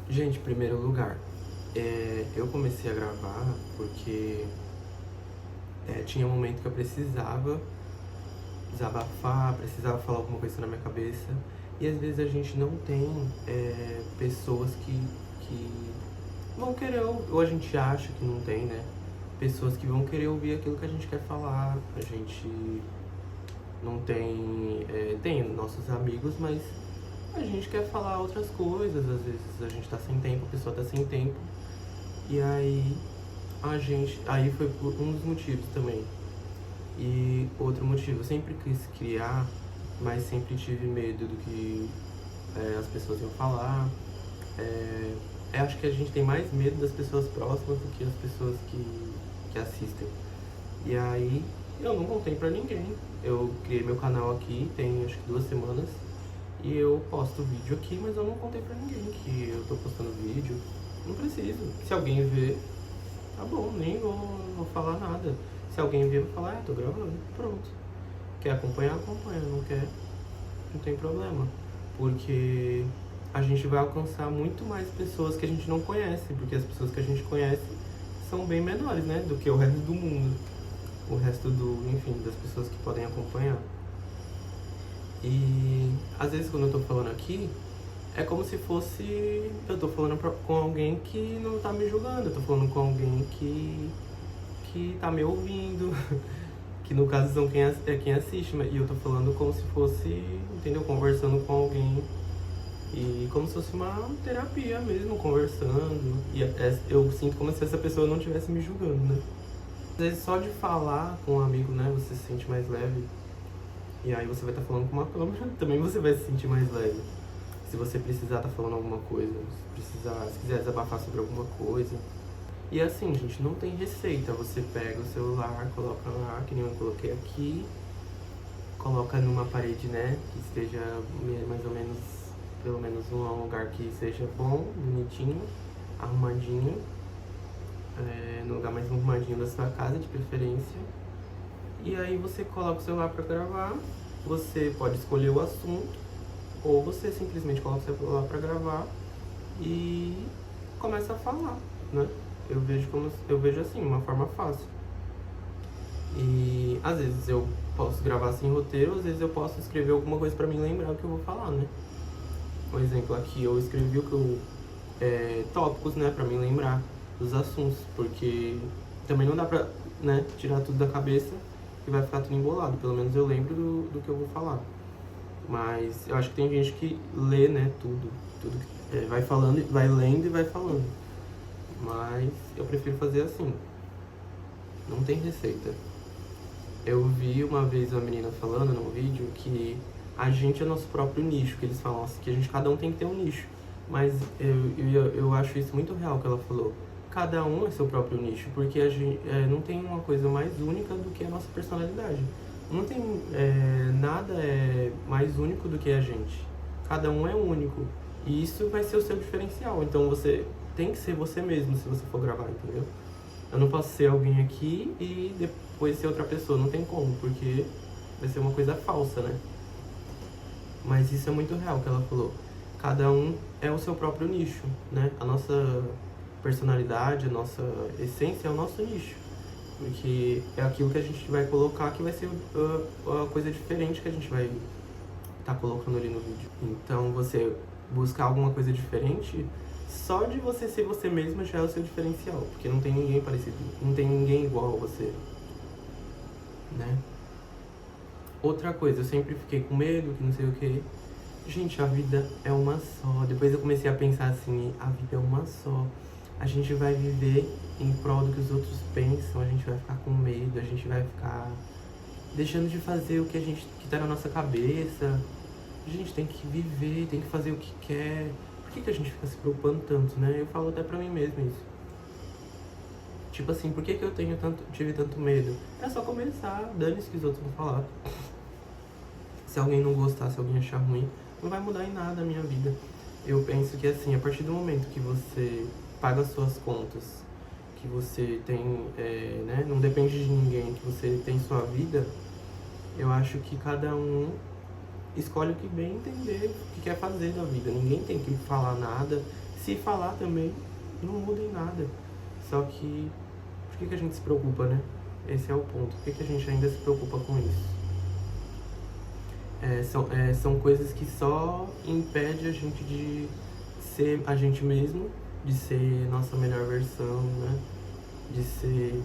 Gente, em primeiro lugar, eu comecei a gravar porque tinha um momento que eu precisava desabafar, precisava falar alguma coisa na minha cabeça. E às vezes a gente não tem pessoas que vão querer, ou a gente acha que não tem, né? Pessoas que vão querer ouvir aquilo que a gente quer falar. A gente não tem. Tem nossos amigos, mas a gente quer falar outras coisas. Às vezes a gente tá sem tempo, a pessoa tá sem tempo. E aí Aí foi um dos motivos também. E outro motivo, eu sempre quis criar, mas sempre tive medo do que as pessoas iam falar. Eu acho que a gente tem mais medo das pessoas próximas do que as pessoas que assistem. E aí eu não contei pra ninguém. Eu criei meu canal aqui, tem acho que 2 semanas. E eu posto vídeo aqui, mas eu não contei pra ninguém que eu tô postando vídeo. Não preciso. Se alguém ver, tá bom, nem vou falar nada. Se alguém ver, eu vou falar, tô gravando, pronto. Quer acompanhar, acompanha, não quer, não tem problema. Porque a gente vai alcançar muito mais pessoas que a gente não conhece, porque as pessoas que a gente conhece são bem menores, né, do que o resto do mundo. O resto enfim, das pessoas que podem acompanhar. E às vezes quando eu tô falando aqui, é como se fosse eu tô falando com alguém que não tá me julgando, eu tô falando com alguém que tá me ouvindo, que no caso são quem assiste, e eu tô falando como se fosse, entendeu? Conversando com alguém, e como se fosse uma terapia mesmo, conversando, e eu sinto como se essa pessoa não estivesse me julgando, né? Às vezes só de falar com um amigo, né, você se sente mais leve, e aí você vai estar falando com uma câmera, também você vai se sentir mais leve. Se você precisar estar falando alguma coisa, se quiser desabafar sobre alguma coisa. E assim, gente, não tem receita. Você pega o celular, coloca lá, que nem eu coloquei aqui, coloca numa parede, né, que esteja mais ou menos, pelo menos um lugar que seja bom, bonitinho, arrumadinho, no lugar mais arrumadinho da sua casa, de preferência. E aí você coloca o celular para gravar, você pode escolher o assunto, ou você simplesmente coloca o celular para gravar e começa a falar, né? Eu vejo assim, uma forma fácil. E às vezes eu posso gravar sem roteiro, às vezes eu posso escrever alguma coisa para me lembrar o que eu vou falar, né? Por exemplo, aqui eu escrevi tópicos, né, para me lembrar dos assuntos, porque também não dá pra, né, tirar tudo da cabeça e vai ficar tudo embolado. Pelo menos eu lembro do que eu vou falar. Mas eu acho que tem gente que lê, né, tudo vai falando, vai lendo e vai falando. Mas eu prefiro fazer assim. Não tem receita. Eu vi uma vez uma menina falando num vídeo que a gente é nosso próprio nicho, que eles falam assim, que cada um tem que ter um nicho. Mas eu acho isso muito real que ela falou. Cada um é seu próprio nicho, porque a gente não tem uma coisa mais única do que a nossa personalidade. Não tem nada mais único do que a gente. Cada um é único. E isso vai ser o seu diferencial. Então você tem que ser você mesmo se você for gravar, entendeu? Eu não posso ser alguém aqui e depois ser outra pessoa. Não tem como, porque vai ser uma coisa falsa, né? Mas isso é muito real que ela falou. Cada um é o seu próprio nicho, né? A nossa personalidade, a nossa essência é o nosso nicho. Porque é aquilo que a gente vai colocar que vai ser a coisa diferente que a gente vai estar colocando ali no vídeo. Então você buscar alguma coisa diferente, só de você ser você mesma já é o seu diferencial. Porque não tem ninguém parecido, não tem ninguém igual a você, né? Outra coisa, eu sempre fiquei com medo, que não sei o que. Gente, a vida é uma só. Depois eu comecei a pensar assim, a vida é uma só. A gente vai viver em prol do que os outros pensam, a gente vai ficar com medo, a gente vai ficar deixando de fazer o que tá na nossa cabeça. A gente tem que viver, tem que fazer o que quer. Por que a gente fica se preocupando tanto, né? Eu falo até pra mim mesmo isso. Tipo assim, por que eu tive tanto medo? É só começar, dane-se que os outros vão falar. Se alguém não gostar, se alguém achar ruim, não vai mudar em nada a minha vida. Eu penso que assim, a partir do momento que você paga as suas contas, que você tem, né, não depende de ninguém, que você tem sua vida, eu acho que cada um escolhe o que bem entender, o que quer fazer da vida. Ninguém tem que falar nada. se falar também, não muda em nada. Só que, por que a gente se preocupa, né? Esse é o ponto. Por que a gente ainda se preocupa com isso? São coisas que só impedem a gente de ser a gente mesmo, de ser nossa melhor versão, né? De ser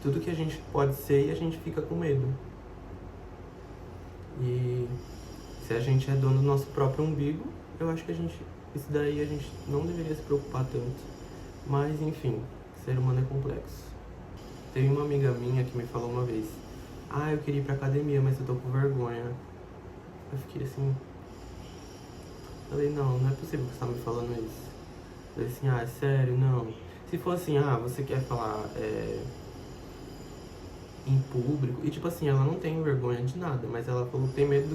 tudo que a gente pode ser e a gente fica com medo. E se a gente é dono do nosso próprio umbigo, eu acho que isso daí a gente não deveria se preocupar tanto. Mas enfim, ser humano é complexo. Teve uma amiga minha que me falou uma vez: eu queria ir pra academia, mas eu tô com vergonha. Eu fiquei assim, falei, não é possível que você tá me falando isso. Eu falei assim, é sério, não. Se for assim, você quer falar em público, e tipo assim, ela não tem vergonha de nada, mas ela falou que tem medo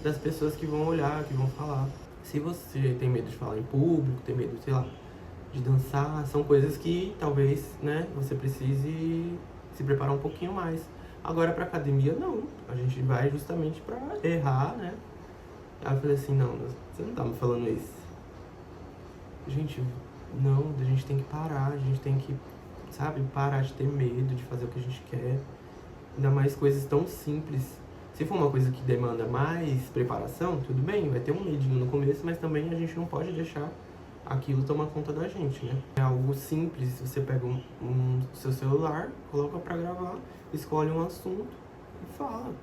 das pessoas que vão olhar, que vão falar. Se você tem medo de falar em público, tem medo, sei lá, de dançar, são coisas que talvez, né, você precise se preparar um pouquinho mais. Agora pra academia, não. A gente vai justamente pra errar, né? Aí eu falei assim, não, você não tá me falando isso. Gente, não, a gente tem que parar, a gente tem que, sabe, parar de ter medo de fazer o que a gente quer. Ainda mais coisas tão simples. Se for uma coisa que demanda mais preparação, tudo bem, vai ter um medinho no começo, mas também a gente não pode deixar aquilo tomar conta da gente, né? É algo simples, você pega seu celular, coloca pra gravar, escolhe um assunto e fala.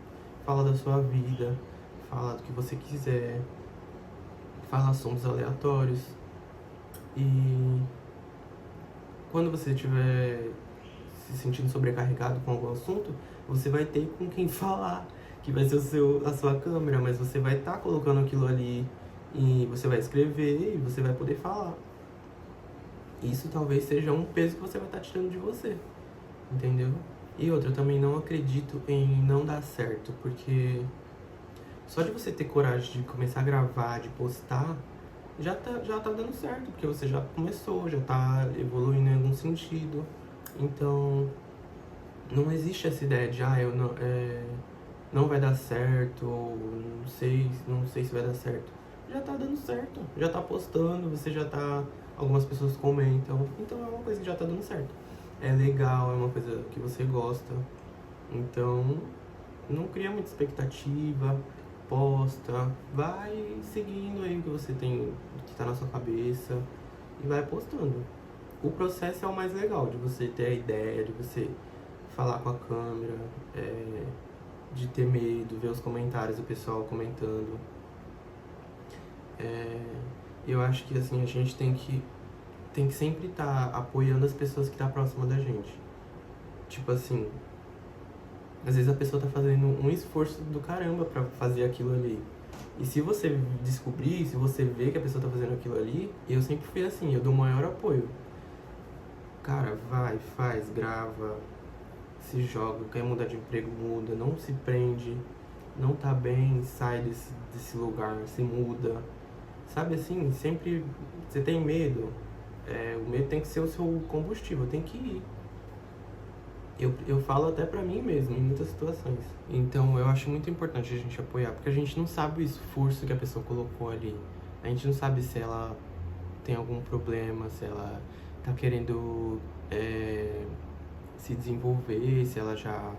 Fala da sua vida, fala do que você quiser, fala assuntos aleatórios. E quando você estiver se sentindo sobrecarregado com algum assunto, você vai ter com quem falar, que vai ser a sua câmera, mas você vai estar colocando aquilo ali e você vai escrever e você vai poder falar. Isso talvez seja um peso que você vai estar tirando de você, entendeu? E outra, eu também não acredito em não dar certo, porque só de você ter coragem de começar a gravar, de postar, já tá dando certo, porque você já começou, já tá evoluindo em algum sentido. Então, não existe essa ideia de, eu não vai dar certo, ou não sei se vai dar certo. Já tá dando certo, já tá postando, você já tá, algumas pessoas comentam, então é uma coisa que já tá dando certo. É legal, é uma coisa que você gosta, então não cria muita expectativa, posta, vai seguindo aí o que você tem, o que tá na sua cabeça e vai postando. O processo é o mais legal, de você ter a ideia, de você falar com a câmera, de ter medo, ver os comentários do pessoal comentando. Eu acho que assim, a gente tem que sempre estar apoiando as pessoas que estão próximas da gente. Tipo assim, às vezes a pessoa tá fazendo um esforço do caramba pra fazer aquilo ali. E se você descobrir, se você ver que a pessoa tá fazendo aquilo ali, eu sempre fui assim, eu dou o maior apoio. Cara, vai, faz, grava, se joga, quer mudar de emprego, muda, não se prende, não tá bem, sai desse lugar, se muda. Sabe assim, sempre você tem medo, o medo tem que ser o seu combustível, tem que ir. Eu falo até pra mim mesmo, em muitas situações. Então eu acho muito importante a gente apoiar, porque a gente não sabe o esforço que a pessoa colocou ali. A gente não sabe se ela tem algum problema, se ela tá querendo se desenvolver, se ela já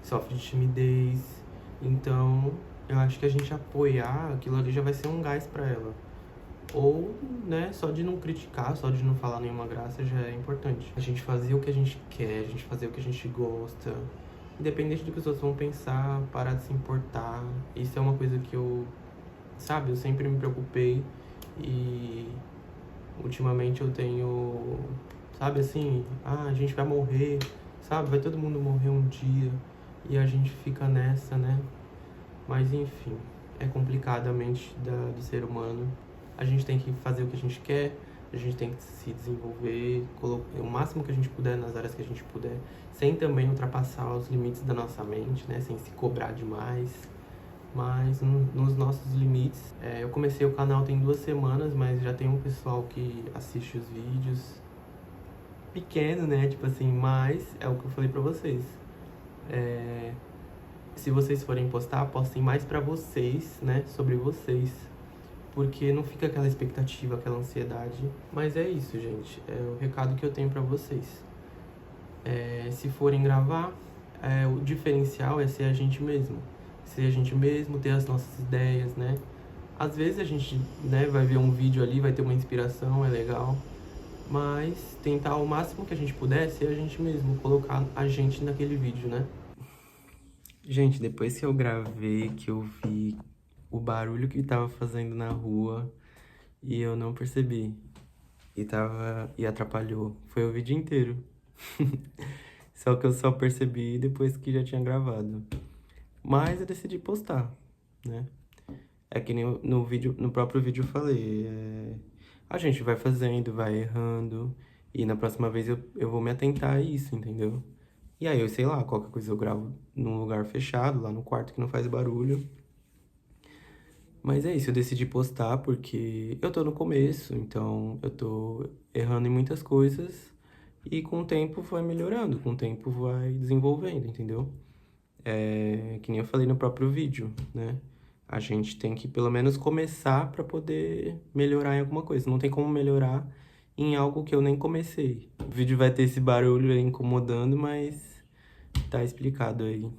sofre de timidez. Então eu acho que a gente apoiar aquilo ali já vai ser um gás pra ela. Ou, né, só de não criticar, só de não falar nenhuma graça já é importante. A gente fazer o que a gente quer, a gente fazer o que a gente gosta, independente do que os outros vão pensar, parar de se importar. Isso é uma coisa que eu sempre me preocupei e ultimamente eu tenho, assim, a gente vai morrer, vai todo mundo morrer um dia e a gente fica nessa, né? Mas enfim, é complicado a mente do ser humano. A gente tem que fazer o que a gente quer, a gente tem que se desenvolver, o máximo que a gente puder nas áreas que a gente puder, sem também ultrapassar os limites da nossa mente, né? Sem se cobrar demais, mas nos nossos limites. Eu comecei o canal tem 2 semanas, mas já tem um pessoal que assiste os vídeos. Pequeno, né? Tipo assim, mas é o que eu falei pra vocês. Se vocês forem postar, postem mais pra vocês, né? Sobre vocês. porque não fica aquela expectativa, aquela ansiedade. Mas é isso, gente. É o recado que eu tenho pra vocês. Se forem gravar, o diferencial é ser a gente mesmo. Ser a gente mesmo, ter as nossas ideias, né? Às vezes a gente, né, vai ver um vídeo ali, vai ter uma inspiração, é legal. Mas tentar o máximo que a gente puder ser a gente mesmo, colocar a gente naquele vídeo, né? Gente, depois que eu gravei, que eu vi o barulho que tava fazendo na rua e eu não percebi. E atrapalhou. Foi o vídeo inteiro. Só que eu só percebi depois que já tinha gravado. Mas eu decidi postar, né? É que nem no vídeo, no próprio vídeo eu falei. A gente vai fazendo, vai errando. E na próxima vez eu vou me atentar a isso, entendeu? E aí, eu sei lá, qualquer coisa eu gravo num lugar fechado, lá no quarto que não faz barulho. Mas é isso, eu decidi postar porque eu tô no começo, então eu tô errando em muitas coisas e com o tempo vai melhorando, com o tempo vai desenvolvendo, entendeu? Que nem eu falei no próprio vídeo, né? A gente tem que pelo menos começar pra poder melhorar em alguma coisa. Não tem como melhorar em algo que eu nem comecei. O vídeo vai ter esse barulho aí incomodando, mas tá explicado aí.